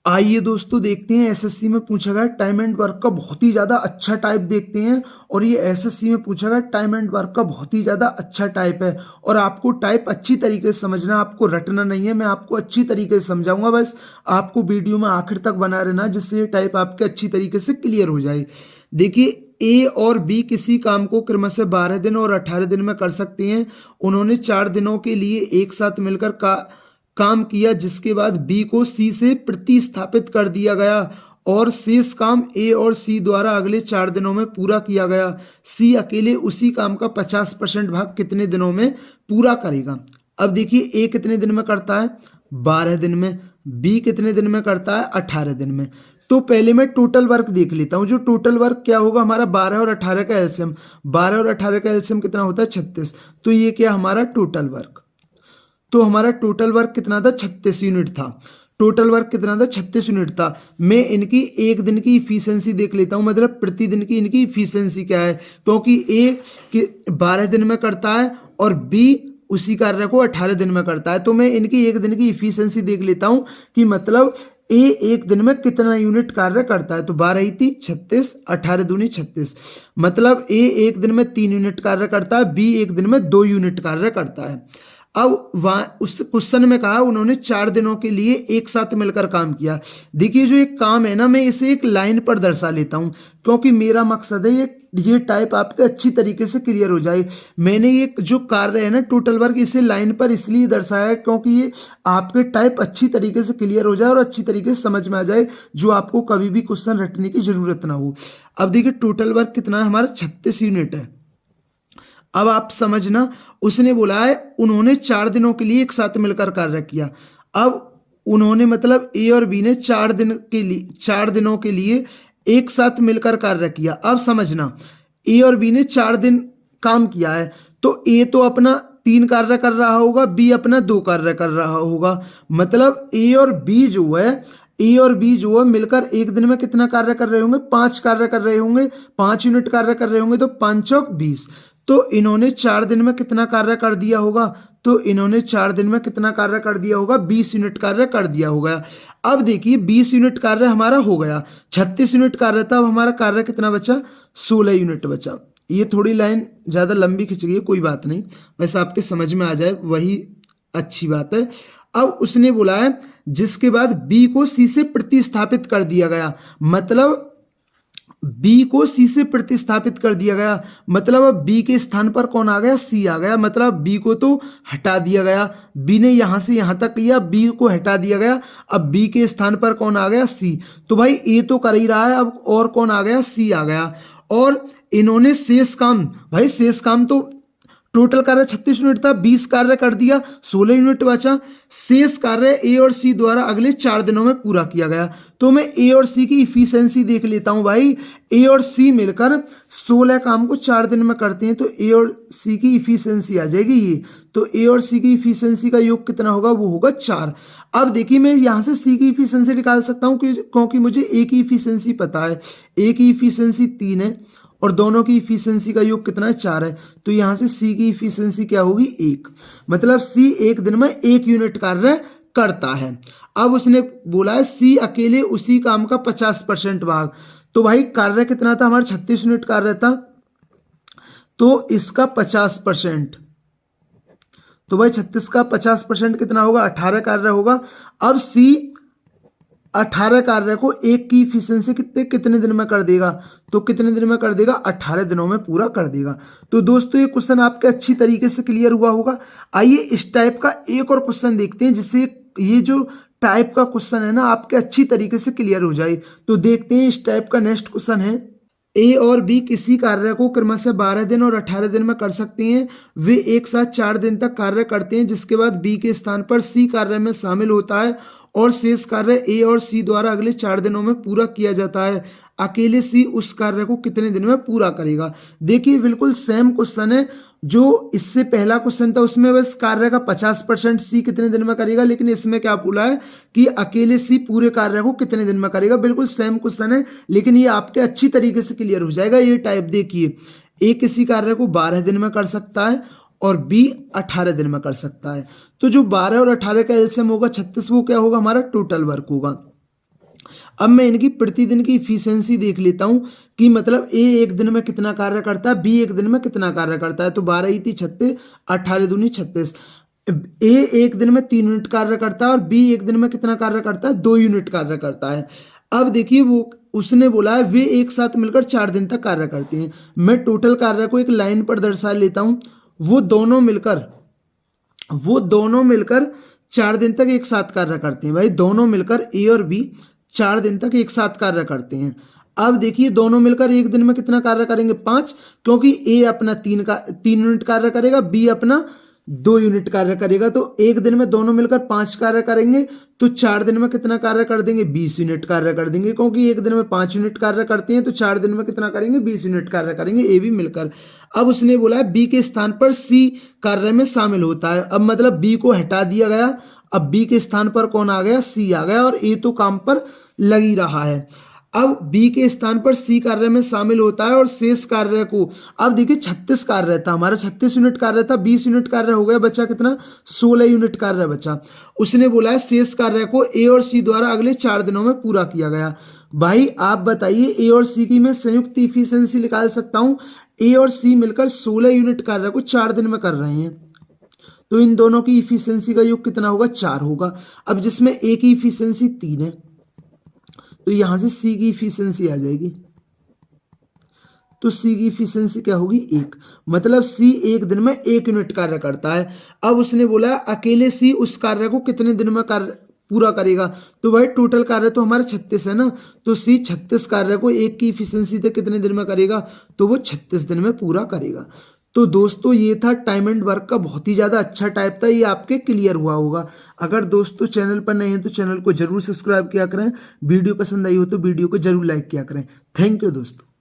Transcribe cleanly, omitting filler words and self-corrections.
आइए दोस्तों देखते हैं एसएससी में पूछा गया टाइम एंड वर्क का बहुत ही ज़्यादा अच्छा टाइप देखते हैं। और ये एसएससी में पूछा गया टाइम एंड वर्क का बहुत ही ज़्यादा अच्छा टाइप है और आपको टाइप अच्छी तरीके से समझना है, आपको रटना नहीं है। मैं आपको अच्छी तरीके से समझाऊंगा, बस आपको वीडियो में आखिर तक बना रहना जिससे ये टाइप आपके अच्छी तरीके से क्लियर हो जाए। देखिए, ए और बी किसी काम को क्रमशः 12 दिन और 18 दिन में कर सकते हैं। उन्होंने 4 दिनों के लिए एक साथ मिलकर काम किया, जिसके बाद बी को सी से प्रतिस्थापित कर दिया गया और शेष काम ए और सी द्वारा अगले 4 दिनों में पूरा किया गया। सी अकेले उसी काम का 50% भाग कितने दिनों में पूरा करेगा। अब देखिए, ए कितने दिन में करता है, 12 दिन में। बी कितने दिन में करता है, 18 दिन में। तो पहले मैं टोटल वर्क देख लेता हूं। जो टोटल वर्क क्या होगा, हमारा 12 और 18 का एलसीएम, 12 और 18 का एलसीएम कितना होता है, 36। तो ये क्या हमारा टोटल वर्क। तो हमारा टोटल वर्क कितना था, 36 यूनिट था। टोटल वर्क कितना था, 36 यूनिट था। मैं इनकी एक दिन की इफिशियंसी देख लेता हूं, मतलब प्रतिदिन की इनकी इफिशियंसी क्या है, क्योंकि ए 12 दिन में करता है और बी उसी कार्य को 18 दिन में करता है। तो मैं इनकी एक दिन की इफिशियंसी देख लेता हूं कि मतलब ए एक दिन में कितना यूनिट कार्य करता है। तो 12 ही थी 36, 18 दूनी 36, मतलब ए एक दिन में 3 यूनिट कार्य करता है, बी एक दिन में 2 यूनिट कार्य करता है। अब वहां उस क्वेश्चन में कहा उन्होंने 4 दिनों के लिए एक साथ मिलकर काम किया। देखिए, जो एक काम है ना, मैं इसे एक लाइन पर दर्शा लेता हूं, क्योंकि मेरा मकसद है ये टाइप आपके अच्छी तरीके से क्लियर हो जाए। मैंने ये जो कार्य है ना टोटल वर्क, इसे लाइन पर इसलिए दर्शाया है क्योंकि ये आपके टाइप अच्छी तरीके से क्लियर हो जाए और अच्छी तरीके से समझ में आ जाए, जो आपको कभी भी क्वेश्चन रटने की जरूरत ना हो। अब देखिए, टोटल वर्क कितना है हमारा, 36 यूनिट है। अब आप समझना, उसने बोला है उन्होंने 4 दिनों के लिए एक साथ मिलकर कार्य किया। अब उन्होंने मतलब ए और बी ने 4 दिनों के लिए एक साथ मिलकर कार्य किया। अब समझना, ए और बी ने 4 दिन काम किया है, तो ए तो अपना 3 कार्य कर रहा होगा, बी अपना 2 कार्य कर रहा होगा। मतलब ए और बी जो है मिलकर एक दिन में कितना कार्य कर रहे होंगे, 5 कार्य कर रहे होंगे, 5 यूनिट कार्य कर रहे होंगे। तो 5 चौक 20। तो इन्होंने 4 दिन में कितना कार्य कर दिया होगा, तो इन्होंने 4 दिन में कितना कार्य कर दिया होगा, 20 यूनिट कार्य कर दिया होगा। अब देखिए, 20 यूनिट कार्य हमारा हो गया, 36 यूनिट कार्य था, अब हमारा कार्य कितना बचा, 16 यूनिट बचा। ये थोड़ी लाइन ज़्यादा लंबी खिंच गई है, कोई बात नहीं, वैसे आपके समझ में आ जाए वही अच्छी बात है। अब उसने बोला है जिसके बाद बी को सी से प्रतिस्थापित कर दिया गया, मतलब बी को सी से प्रतिस्थापित कर दिया गया, मतलब अब बी के स्थान पर कौन आ गया, सी आ गया। मतलब बी को तो हटा दिया गया, बी ने यहां से यहां तक किया, बी को हटा दिया गया, अब बी के स्थान पर कौन आ गया, सी। तो भाई ए तो कर ही रहा है, अब और कौन आ गया, सी आ गया। और इन्होंने शेष काम, भाई शेष काम तो टोटल कार्य 36 यूनिट था, 20 कार्य कर दिया, 16 यूनिट बचा। शेष कार्य ए और सी द्वारा अगले 4 दिनों में पूरा किया गया। तो मैं ए और सी की इफिशियंसी देख लेता हूं। भाई ए और सी मिलकर 16 काम को 4 दिन में करते हैं, तो ए और सी की इफिशियंसी आ जाएगी ये। तो ए और सी की इफिशियंसी का योग कितना होगा, वो होगा 4। अब देखिए, मैं यहां से सी की इफिशियंसी निकाल सकता हूं क्योंकि मुझे ए की इफिशियंसी पता है। ए की इफिशियंसी 3 है और दोनों की इफिशियंसी का योग कितना है, 4 है। तो यहां से सी की इफिशियंसी क्या होगी, 1। मतलब सी एक दिन में 1 यूनिट कार्य करता है। अब उसने बोला है सी अकेले उसी काम का 50% भाग। तो भाई कार्य कितना था हमारा, 36 यूनिट कार्य था, तो इसका 50%, तो भाई 36 का 50% कितना होगा, 18 कार्य होगा। अब सी 18 कार्य को एक की इफिशियंसी कितने दिन में कर देगा, तो कितने दिन में कर देगा, 18 दिनों में पूरा कर देगा। तो दोस्तों, ये क्वेश्चन आपके अच्छी तरीके से क्लियर हुआ होगा। आइए इस टाइप का एक और क्वेश्चन देखते हैं, जिससे ये जो टाइप का क्वेश्चन है ना आपके अच्छी तरीके से क्लियर हो जाए। तो देखते हैं इस टाइप का नेक्स्ट क्वेश्चन है, ए और बी किसी कार्य को क्रमशः 12 दिन और 18 दिन में कर सकते हैं। वे एक साथ 4 दिन तक कार्य करते हैं, जिसके बाद बी के स्थान पर सी कार्य में शामिल होता है और शेष कार्य ए और सी द्वारा अगले 4 दिनों में पूरा किया जाता है। अकेले सी उस कार्य को कितने दिन में पूरा करेगा। देखिए, बिल्कुल सेम क्वेश्चन है जो इससे पहला क्वेश्चन था, उसमें बस कार्य का 50% सी कितने दिन में करेगा, लेकिन इसमें क्या बोला है कि अकेले सी पूरे कार्य को कितने दिन में करेगा। बिल्कुल सेम क्वेश्चन है, लेकिन ये आपके अच्छी तरीके से क्लियर हो जाएगा। ये टाइप देखिए, ए किसी कार्य को 12 दिन में कर सकता है और बी 18 दिन में कर सकता है। तो जो 12 और 18 का एलसीएम होगा 36, वो क्या होगा, हमारा टोटल वर्क होगा। अब मैं इनकी प्रतिदिन की इफिशियंसी देख लेता हूँ कि मतलब ए एक दिन में कितना कार्य करता है, बी एक दिन में कितना कार्य करता है। तो 12 ई 36, 18 दूनी 36। ए एक दिन में 3 यूनिट कार्य करता है और बी एक दिन में कितना कार्य करता है, 2 यूनिट कार्य करता है। अब देखिए वो उसने बोला है वे एक साथ मिलकर 4 दिन तक कार्य करते हैं। मैं टोटल कार्य को एक लाइन पर दर्शा लेता हूँ। वो दोनों मिलकर 4 दिन तक एक साथ कार्य करते हैं। भाई दोनों मिलकर ए और बी 4 दिन तक एक साथ कार्य करते हैं। अब देखिए दोनों मिलकर एक दिन में कितना कार्य करेंगे, 5, क्योंकि ए अपना 3 यूनिट कार्य करेगा, बी अपना 2 यूनिट कार्य करेगा। तो एक दिन में दोनों मिलकर 5 कार्य करेंगे, तो 4 दिन में कितना कार्य कर देंगे, 20 यूनिट कार्य कर देंगे। क्योंकि एक दिन में 5 यूनिट कार्य करते हैं तो 4 दिन में कितना करेंगे, 20 यूनिट कार्य करेंगे ए बी मिलकर। अब उसने बोला है बी के स्थान पर सी कार्य में शामिल होता है। अब मतलब बी को हटा दिया गया, अब बी के स्थान पर कौन आ गया, सी आ गया, और ए तो काम पर लग ही रहा है। अब बी के स्थान पर सी कार्य में शामिल होता है और शेष कार्य को, अब देखिए 36 कार्य था हमारा, 36 यूनिट कार्य था, 20 यूनिट कार्य हो गया, बचा कितना, 16 यूनिट कार्य बचा। उसने बोला है शेष कार्य को ए और सी द्वारा अगले 4 दिनों में पूरा किया गया। भाई आप बताइए ए और सी की मैं संयुक्त इफिशियंसी निकाल सकता हूँ। ए और सी मिलकर 16 यूनिट कार्य को 4 दिन में कर रहे हैं, तो इन दोनों की इफिशियंसी का योग कितना होगा, 4 होगा। अब जिसमें ए की इफिशियंसी 3 है, तो यहां से सी की इफिशियंसी आ जाएगी। तो सी की इफिशियंसी क्या होगी, 1। मतलब सी एक दिन में 1 यूनिट कार्य करता है। अब उसने बोला अकेले सी उस कार्य को कितने दिन में कार्य पूरा करेगा। तो भाई टोटल कार्य तो हमारे 36 है ना, तो सी 36 कार्य को 1 की इफिशियंसी से कितने दिन में करेगा, तो वो 36 दिन में पूरा करेगा। तो दोस्तों ये था टाइम एंड वर्क का बहुत ही ज़्यादा अच्छा टाइप था, ये आपके क्लियर हुआ होगा। अगर दोस्तों चैनल पर नए हैं तो चैनल को जरूर सब्सक्राइब किया करें, वीडियो पसंद आई हो तो वीडियो को जरूर लाइक किया करें। थैंक यू दोस्तों।